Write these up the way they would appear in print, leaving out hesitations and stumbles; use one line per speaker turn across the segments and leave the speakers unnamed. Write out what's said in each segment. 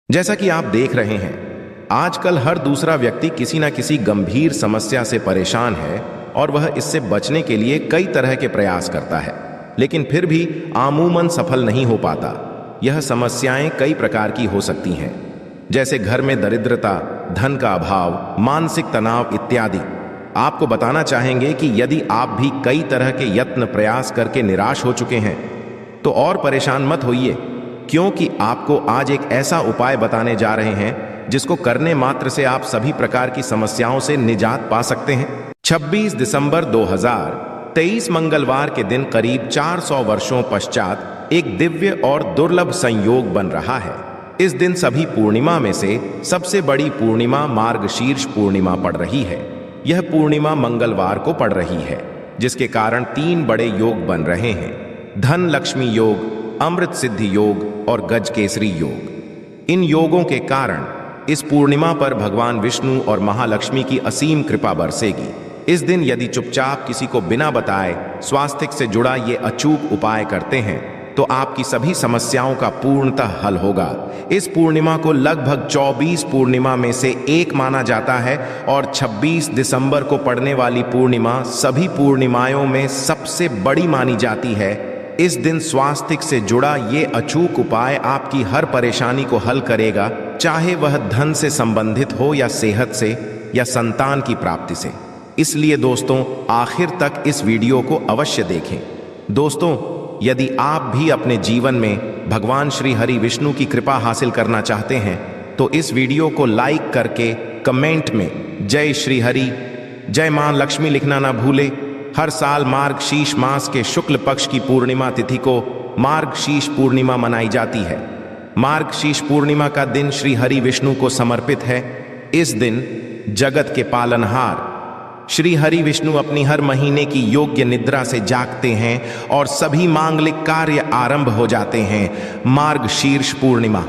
जैसा कि आप देख रहे हैं, आजकल हर दूसरा व्यक्ति किसी न किसी गंभीर समस्या से परेशान है और वह इससे बचने के लिए कई तरह के प्रयास करता है, लेकिन फिर भी आमूमन सफल नहीं हो पाता। यह समस्याएं कई प्रकार की हो सकती हैं, जैसे घर में दरिद्रता, धन का अभाव, मानसिक तनाव इत्यादि। आपको बताना चाहेंगे कि यदि आप भी कई तरह के यत्न प्रयास करके निराश हो चुके हैं, तो और परेशान मत होइए, क्योंकि आपको आज एक ऐसा उपाय बताने जा रहे हैं जिसको करने मात्र से आप सभी प्रकार की समस्याओं से निजात पा सकते हैं। 26 दिसंबर 2023 मंगलवार के दिन करीब 400 वर्षों पश्चात एक दिव्य और दुर्लभ संयोग बन रहा है। इस दिन सभी पूर्णिमा में से सबसे बड़ी पूर्णिमा मार्गशीर्ष पूर्णिमा पड़ रही है। यह पूर्णिमा मंगलवार को पड़ रही है, जिसके कारण 3 बड़े योग बन रहे हैं: धन लक्ष्मी योग, अमृत सिद्धि योग और गज केसरी योग। इन योगों के कारण इस पूर्णिमा पर भगवान विष्णु और महालक्ष्मी की असीम कृपा बरसेगी। इस दिन यदि चुपचाप किसी को बिना बताए स्वास्थ्य से जुड़ा ये अचूक उपाय करते हैं तो आपकी सभी समस्याओं का पूर्णतः हल होगा। इस पूर्णिमा को लगभग 24 पूर्णिमा में से एक माना जाता है और 26 दिसंबर को पड़ने वाली पूर्णिमा सभी पूर्णिमाओं में सबसे बड़ी मानी जाती है। इस दिन स्वास्थ्य से जुड़ा ये अचूक उपाय आपकी हर परेशानी को हल करेगा, चाहे वह धन से संबंधित हो या सेहत से या संतान की प्राप्ति से। इसलिए दोस्तों, आखिर तक इस वीडियो को अवश्य देखें। दोस्तों, यदि आप भी अपने जीवन में भगवान श्री हरि विष्णु की कृपा हासिल करना चाहते हैं तो इस वीडियो को लाइक करके कमेंट में जय श्री हरि, जय मां लक्ष्मी लिखना ना भूले। हर साल मार्गशीर्ष मास के शुक्ल पक्ष की पूर्णिमा तिथि को मार्गशीर्ष पूर्णिमा मनाई जाती है। मार्गशीर्ष पूर्णिमा का दिन श्री हरि विष्णु को समर्पित है। इस दिन जगत के पालनहार श्री हरि विष्णु अपनी हर महीने की योग्य निद्रा से जागते हैं और सभी मांगलिक कार्य आरंभ हो जाते हैं। मार्गशीर्ष पूर्णिमा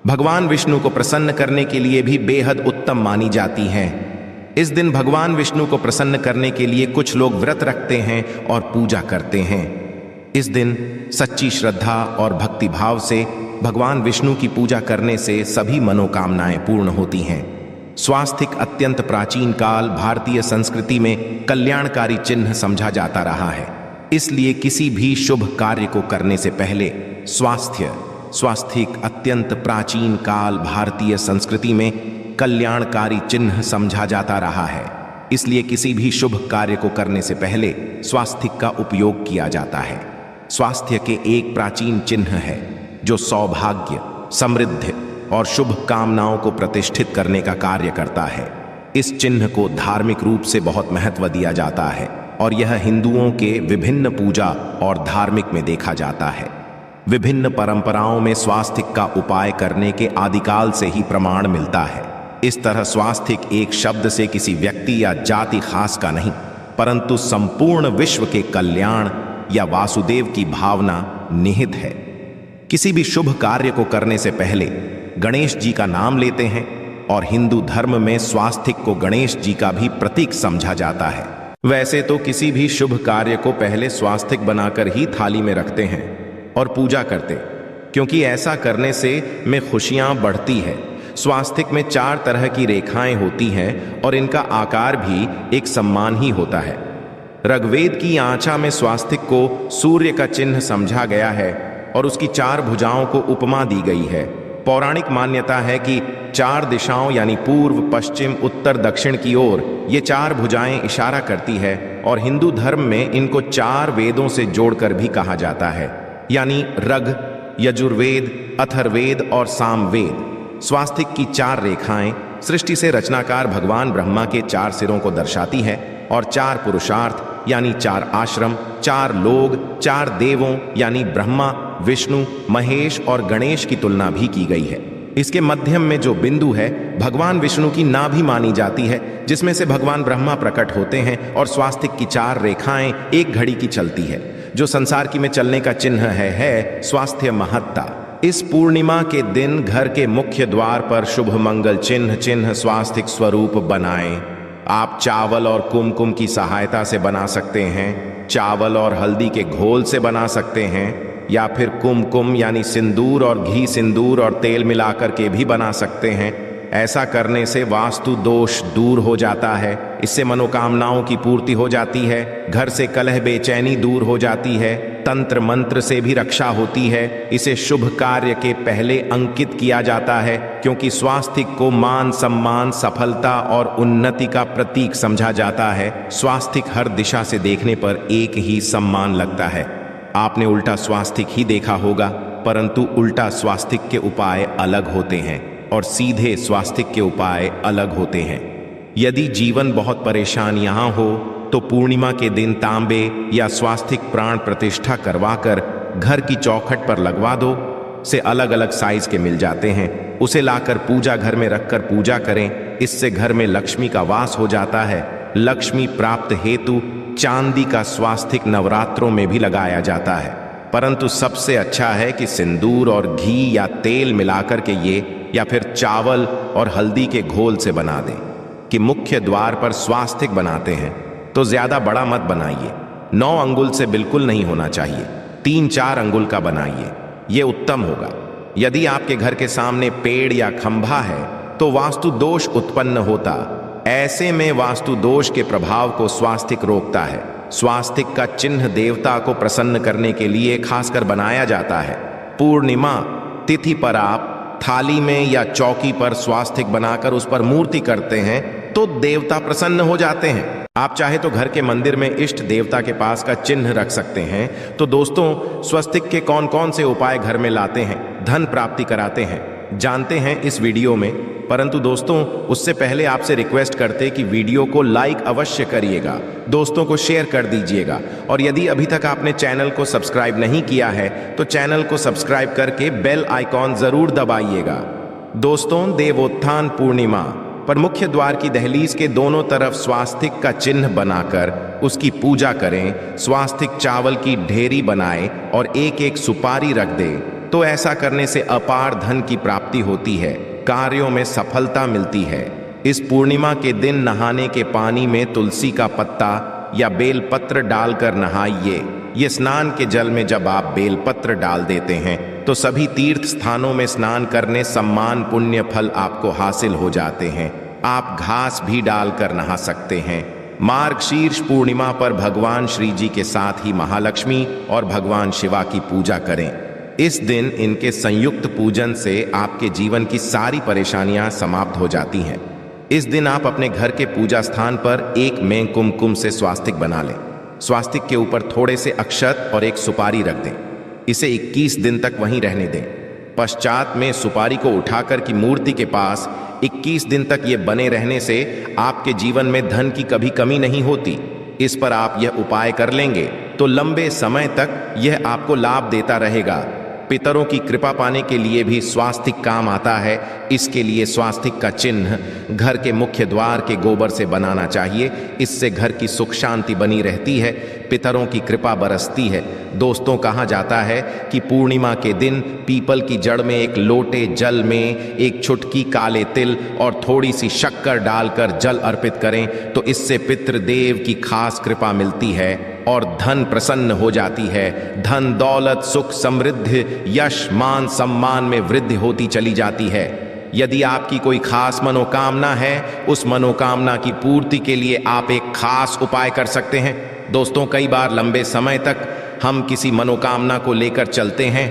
भगवान विष्णु को प्रसन्न करने के लिए भी बेहद उत्तम मानी जाती है। इस दिन भगवान विष्णु को प्रसन्न करने के लिए कुछ लोग व्रत रखते हैं और पूजा करते हैं। इस दिन सच्ची श्रद्धा और भक्ति भाव से भगवान विष्णु की पूजा करने से सभी मनोकामनाएं पूर्ण होती हैं। स्वास्तिक अत्यंत प्राचीन काल भारतीय संस्कृति में कल्याणकारी चिन्ह समझा जाता रहा है। इसलिए किसी भी शुभ कार्य को करने से पहले स्वास्तिक अत्यंत प्राचीन काल भारतीय संस्कृति में कल्याणकारी चिन्ह समझा जाता रहा है। इसलिए किसी भी शुभ कार्य को करने से पहले स्वास्तिक का उपयोग किया जाता है। स्वास्थ्य के एक प्राचीन चिन्ह है जो सौभाग्य, समृद्धि और शुभ कामनाओं को प्रतिष्ठित करने का कार्य करता है। इस चिन्ह को धार्मिक रूप से बहुत महत्व दिया जाता है और यह हिंदुओं के विभिन्न पूजा और धार्मिक में देखा जाता है। विभिन्न परंपराओं में स्वास्तिक का उपाय करने के आदिकाल से ही प्रमाण मिलता है। इस तरह स्वास्तिक एक शब्द से किसी व्यक्ति या जाति खास का नहीं, परंतु संपूर्ण विश्व के कल्याण या वासुदेव की भावना निहित है। किसी भी शुभ कार्य को करने से पहले गणेश जी का नाम लेते हैं और हिंदू धर्म में स्वास्तिक को गणेश जी का भी प्रतीक समझा जाता है। वैसे तो किसी भी शुभ कार्य को पहले स्वास्तिक बनाकर ही थाली में रखते हैं और पूजा करते, क्योंकि ऐसा करने से में खुशियां बढ़ती है। स्वास्तिक में 4 तरह की रेखाएं होती हैं और इनका आकार भी एक समान ही होता है। ऋग्वेद की आंचा में स्वास्तिक को सूर्य का चिन्ह समझा गया है और उसकी 4 भुजाओं को उपमा दी गई है। पौराणिक मान्यता है कि 4 दिशाओं यानी पूर्व, पश्चिम, उत्तर, दक्षिण की ओर ये 4 भुजाएं इशारा करती है और हिंदू धर्म में इनको 4 वेदों से जोड़कर भी कहा जाता है, यानी ऋग, यजुर्वेद, अथर्ववेद और सामवेद। स्वास्तिक की 4 रेखाएं सृष्टि से रचनाकार भगवान ब्रह्मा के 4 सिरों को दर्शाती है और 4 पुरुषार्थ यानी 4 आश्रम, 4 लोग, 4 देवों यानी ब्रह्मा, विष्णु, महेश और गणेश की तुलना भी की गई है। इसके मध्यम में जो बिंदु है भगवान विष्णु की नाभि मानी जाती है, जिसमें से भगवान ब्रह्मा प्रकट होते हैं और स्वास्तिक की 4 रेखाएं एक घड़ी की चलती है, जो संसार की में चलने का चिन्ह है स्वास्थ्य महत्ता। इस पूर्णिमा के दिन घर के मुख्य द्वार पर शुभ मंगल चिन्ह स्वास्तिक स्वरूप बनाएं। आप चावल और कुमकुम की सहायता से बना सकते हैं, चावल और हल्दी के घोल से बना सकते हैं या फिर कुमकुम यानी सिंदूर और घी सिंदूर और तेल मिलाकर के भी बना सकते हैं। ऐसा करने से वास्तु दोष दूर हो जाता है, इससे मनोकामनाओं की पूर्ति हो जाती है, घर से कलह बेचैनी दूर हो जाती है, तंत्र मंत्र से भी रक्षा होती है। इसे शुभ कार्य के पहले अंकित किया जाता है, क्योंकि स्वास्तिक को मान सम्मान, सफलता और उन्नति का प्रतीक समझा जाता है। स्वास्तिक हर दिशा से देखने पर एक ही सम्मान लगता है। आपने उल्टा स्वास्तिक ही देखा होगा, परंतु उल्टा स्वास्तिक के उपाय अलग होते हैं और सीधे स्वास्तिक के उपाय अलग होते हैं। यदि जीवन बहुत परेशान यहाँ हो तो पूर्णिमा के दिन तांबे या स्वास्तिक प्राण प्रतिष्ठा करवाकर घर की चौखट पर लगवा दो। से अलग अलग साइज के मिल जाते हैं, उसे लाकर पूजा घर में रखकर पूजा करें। इससे घर में लक्ष्मी का वास हो जाता है। लक्ष्मी प्राप्त हेतु चांदी का स्वास्तिक नवरात्रों में भी लगाया जाता है, परंतु सबसे अच्छा है कि सिंदूर और घी या तेल मिलाकर के ये, या फिर चावल और हल्दी के घोल से बना दें। कि मुख्य द्वार पर स्वास्तिक बनाते हैं तो ज्यादा बड़ा मत बनाइए, 9 अंगुल से बिल्कुल नहीं होना चाहिए, 3-4 अंगुल का बनाइए, ये उत्तम होगा। यदि आपके घर के सामने पेड़ या खंभा है तो वास्तु दोष उत्पन्न होता। ऐसे में वास्तु दोष के प्रभाव को स्वास्तिक रोकता है। स्वास्तिक का चिन्ह देवता को प्रसन्न करने के लिए खासकर बनाया जाता है। पूर्णिमा तिथि पर आप थाली में या चौकी पर स्वास्तिक बनाकर उस पर मूर्ति करते हैं तो देवता प्रसन्न हो जाते हैं। आप चाहे तो घर के मंदिर में इष्ट देवता के पास का चिन्ह रख सकते हैं। तो दोस्तों, स्वस्तिक के कौन कौन से उपाय घर में लाते हैं, धन प्राप्ति कराते हैं, जानते हैं इस वीडियो में। परंतु दोस्तों, उससे पहले आपसे रिक्वेस्ट करते कि वीडियो को लाइक अवश्य करिएगा, दोस्तों को शेयर कर दीजिएगा, और यदि अभी तक आपने चैनल को सब्सक्राइब नहीं किया है तो चैनल को सब्सक्राइब करके बेल आइकॉन जरूर दबाइएगा। दोस्तों, देवोत्थान पूर्णिमा पर मुख्य द्वार की दहलीज के दोनों तरफ स्वास्तिक का चिन्ह बनाकर उसकी पूजा करें। स्वास्तिक चावल की ढेरी बनाएं और एक एक सुपारी रख दें। तो ऐसा करने से अपार धन की प्राप्ति होती है, कार्यों में सफलता मिलती है। इस पूर्णिमा के दिन नहाने के पानी में तुलसी का पत्ता या बेलपत्र डालकर नहाइए। ये स्नान के जल में जब आप बेलपत्र डाल देते हैं तो सभी तीर्थ स्थानों में स्नान करने सम्मान पुण्य फल आपको हासिल हो जाते हैं। आप घास भी डालकर नहा सकते हैं। मार्गशीर्ष पूर्णिमा पर भगवान श्री जी के साथ ही महालक्ष्मी और भगवान शिवा की पूजा करें। इस दिन इनके संयुक्त पूजन से आपके जीवन की सारी परेशानियां समाप्त हो जाती हैं। इस दिन आप अपने घर के पूजा स्थान पर एक में कुमकुम से स्वास्तिक बना लें। स्वास्तिक के ऊपर थोड़े से अक्षत और एक सुपारी रख दें। इसे 21 दिन तक वहीं रहने दें। पश्चात में सुपारी को उठाकर की मूर्ति के पास 21 दिन तक ये बने रहने से आपके जीवन में धन की कभी कमी नहीं होती। इस पर आप यह उपाय कर लेंगे तो लंबे समय तक यह आपको लाभ देता रहेगा। पितरों की कृपा पाने के लिए भी स्वास्तिक काम आता है। इसके लिए स्वास्तिक का चिन्ह घर के मुख्य द्वार के गोबर से बनाना चाहिए। इससे घर की सुख शांति बनी रहती है, पितरों की कृपा बरसती है। दोस्तों, कहा जाता है कि पूर्णिमा के दिन पीपल की जड़ में एक लोटे जल में एक चुटकी काले तिल और थोड़ी सी शक्कर डालकर जल अर्पित करें तो इससे पितृदेव की खास कृपा मिलती है और धन प्रसन्न हो जाती है। धन दौलत सुख समृद्धि यश मान सम्मान में वृद्धि होती चली जाती है। यदि आपकी कोई खास मनोकामना है, उस मनोकामना की पूर्ति के लिए आप एक खास उपाय कर सकते हैं। दोस्तों, कई बार लंबे समय तक हम किसी मनोकामना को लेकर चलते हैं,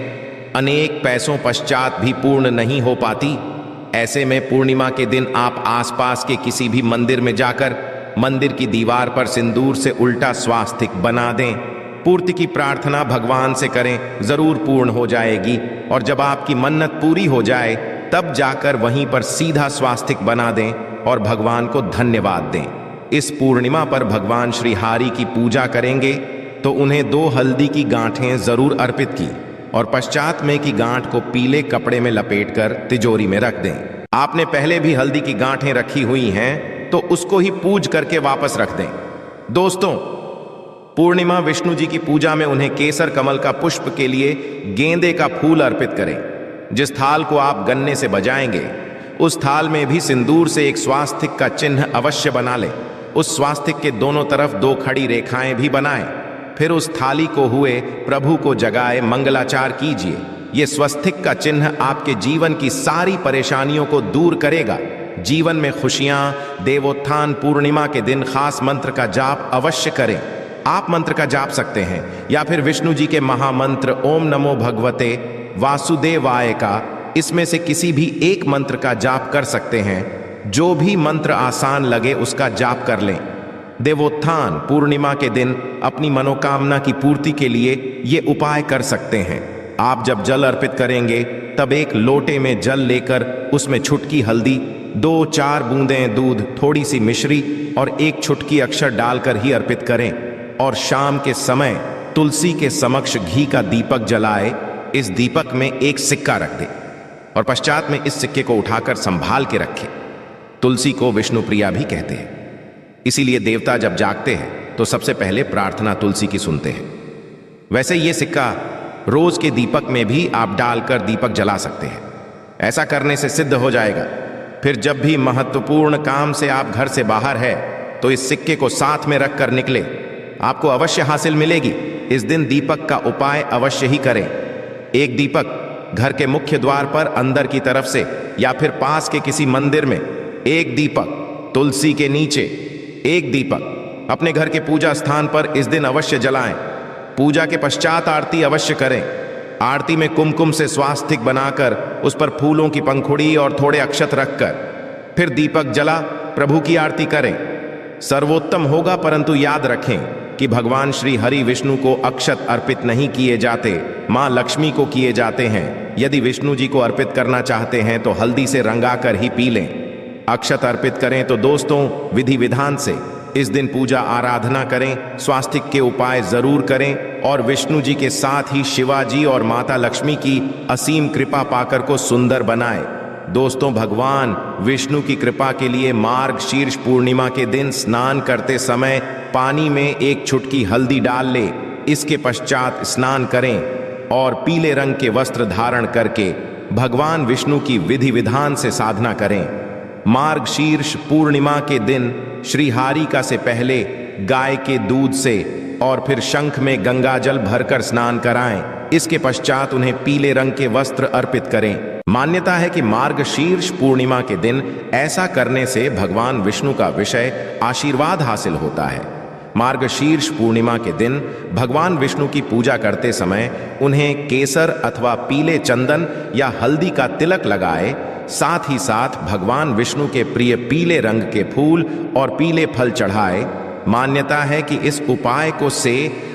अनेक पैसों पश्चात भी पूर्ण नहीं हो पाती। ऐसे में पूर्णिमा के दिन आप आसपास के किसी भी मंदिर में जाकर मंदिर की दीवार पर सिंदूर से उल्टा स्वास्तिक बना दें। पूर्ति की प्रार्थना भगवान से करें, जरूर पूर्ण हो जाएगी। और जब आपकी मन्नत पूरी हो जाए तब जाकर वहीं पर सीधा स्वास्तिक बना दें और भगवान को धन्यवाद दें। इस पूर्णिमा पर भगवान श्री हरि की पूजा करेंगे तो उन्हें 2 हल्दी की गांठें जरूर अर्पित की और पश्चात में की गांठ को पीले कपड़े में लपेटकर तिजोरी में रख दें। आपने पहले भी हल्दी की गांठें रखी हुई हैं तो उसको ही पूज करके वापस रख दें। दोस्तों, पूर्णिमा विष्णु जी की पूजा में उन्हें केसर कमल का पुष्प के लिए गेंदे का फूल अर्पित करें। जिस थाल को आप गन्ने से बजाएंगे उस थाल में भी सिंदूर से एक स्वास्तिक का चिन्ह अवश्य बना लें। उस स्वास्तिक के दोनों तरफ 2 खड़ी रेखाएं भी बनाएं। फिर उस थाली को हुए प्रभु को जगाए मंगलाचार कीजिए। ये स्वस्तिक का चिन्ह आपके जीवन की सारी परेशानियों को दूर करेगा। जीवन में खुशियां, देवोत्थान पूर्णिमा के दिन खास मंत्र का जाप अवश्य करें। आप मंत्र का जाप सकते हैं या फिर विष्णु जी के महामंत्र ओम नमो भगवते वासुदेवाय का, इसमें से किसी भी एक मंत्र का जाप कर सकते हैं। जो भी मंत्र आसान लगे उसका जाप कर लें। देवोत्थान पूर्णिमा के दिन अपनी मनोकामना की पूर्ति के लिए ये उपाय कर सकते हैं। आप जब जल अर्पित करेंगे तब एक लोटे में जल लेकर उसमें छुटकी हल्दी, 2-4 बूंदें दूध, थोड़ी सी मिश्री और एक छुटकी अक्षर डालकर ही अर्पित करें। और शाम के समय तुलसी के समक्ष घी का दीपक जलाए। इस दीपक में एक सिक्का रख दे और पश्चात में इस सिक्के को उठाकर संभाल के रखें। तुलसी को विष्णु प्रिया भी कहते हैं, इसीलिए देवता जब जागते हैं तो सबसे पहले प्रार्थना तुलसी की सुनते हैं। वैसे ये सिक्का रोज के दीपक में भी आप डालकर दीपक जला सकते हैं। ऐसा करने से सिद्ध हो जाएगा। फिर जब भी महत्वपूर्ण काम से आप घर से बाहर है तो इस सिक्के को साथ में रखकर निकले, आपको अवश्य हासिल मिलेगी। इस दिन दीपक का उपाय अवश्य ही करें। एक दीपक घर के मुख्य द्वार पर अंदर की तरफ से या फिर पास के किसी मंदिर में, एक दीपक तुलसी के नीचे, एक दीपक अपने घर के पूजा स्थान पर इस दिन अवश्य जलाएं। पूजा के पश्चात आरती अवश्य करें। आरती में कुमकुम से स्वास्तिक बनाकर उस पर फूलों की पंखुड़ी और थोड़े अक्षत रखकर फिर दीपक जला प्रभु की आरती करें। सर्वोत्तम होगा, परंतु याद रखें कि भगवान श्री हरि विष्णु को अक्षत अर्पित नहीं किए जाते, मां लक्ष्मी को किए जाते हैं। यदि विष्णु जी को अर्पित करना चाहते हैं तो हल्दी से रंगाकर ही पी लें। अक्षत अर्पित करें तो दोस्तों विधि विधान से इस दिन पूजा आराधना करें, स्वास्तिक के उपाय जरूर करें और विष्णु जी के साथ ही शिवाजी और माता लक्ष्मी की असीम कृपा पाकर को सुंदर बनाएं। दोस्तों, भगवान विष्णु की कृपा के लिए मार्गशीर्ष पूर्णिमा के दिन स्नान करते समय पानी में एक छुटकी हल्दी डाल ले। इसके पश्चात स्नान करें और पीले रंग के वस्त्र धारण करके भगवान विष्णु की विधि विधान से साधना करें। मार्गशीर्ष पूर्णिमा के दिन श्री हारिका से पहले गाय के दूध से और फिर शंख में गंगा जल भरकर स्नान कराएं। इसके पश्चात उन्हें पीले रंग के वस्त्र अर्पित करें। मान्यता है कि मार्गशीर्ष पूर्णिमा के दिन ऐसा करने से भगवान विष्णु का विषय आशीर्वाद हासिल होता है। मार्गशीर्ष पूर्णिमा के दिन भगवान विष्णु की पूजा करते समय उन्हें केसर अथवा पीले चंदन या हल्दी का तिलक लगाए। साथ ही साथ भगवान विष्णु के प्रिय पीले रंग के फूल और पीले फल चढ़ाए। मान्यता है कि इस उपाय को से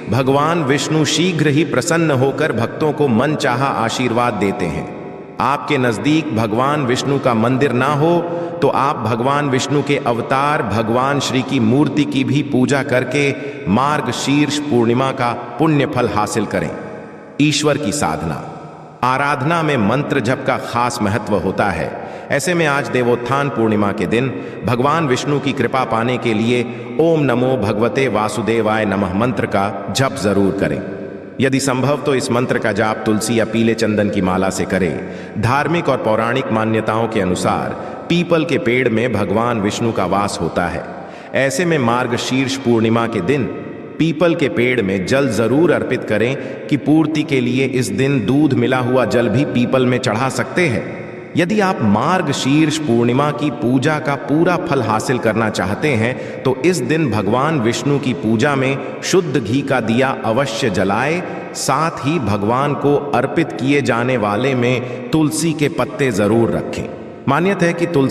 भगवान विष्णु शीघ्र ही प्रसन्न होकर भक्तों को मनचाहा आशीर्वाद देते हैं। आपके नजदीक भगवान विष्णु का मंदिर ना हो तो आप भगवान विष्णु के अवतार भगवान श्री की मूर्ति की भी पूजा करके मार्गशीर्ष पूर्णिमा का पुण्य फल हासिल करें। ईश्वर की साधना आराधना में मंत्र जप का खास महत्व होता है। ऐसे में आज देवोत्थान पूर्णिमा के दिन भगवान विष्णु की कृपा पाने के लिए ओम नमो भगवते वासुदेवाय नमः मंत्र का जप जरूर करें। यदि संभव तो इस मंत्र का जाप तुलसी या पीले चंदन की माला से करें। धार्मिक और पौराणिक मान्यताओं के अनुसार पीपल के पेड़ में भगवान विष्णु का वास होता है। ऐसे में मार्गशीर्ष पूर्णिमा के दिन पीपल के पेड़ में जल जरूर अर्पित करें कि पूर्ति के लिए इस दिन दूध मिला हुआ जल भी पीपल में चढ़ा सकते हैं। यदि आप मार्गशीर्ष पूर्णिमा की पूजा का पूरा फल हासिल करना चाहते हैं तो इस दिन भगवान विष्णु की पूजा में शुद्ध घी का दिया अवश्य जलाए। साथ ही भगवान को अर्पित किए जाने वाले में तुलसी के पत्ते जरूर रखें। मान्यता है कि तुलसी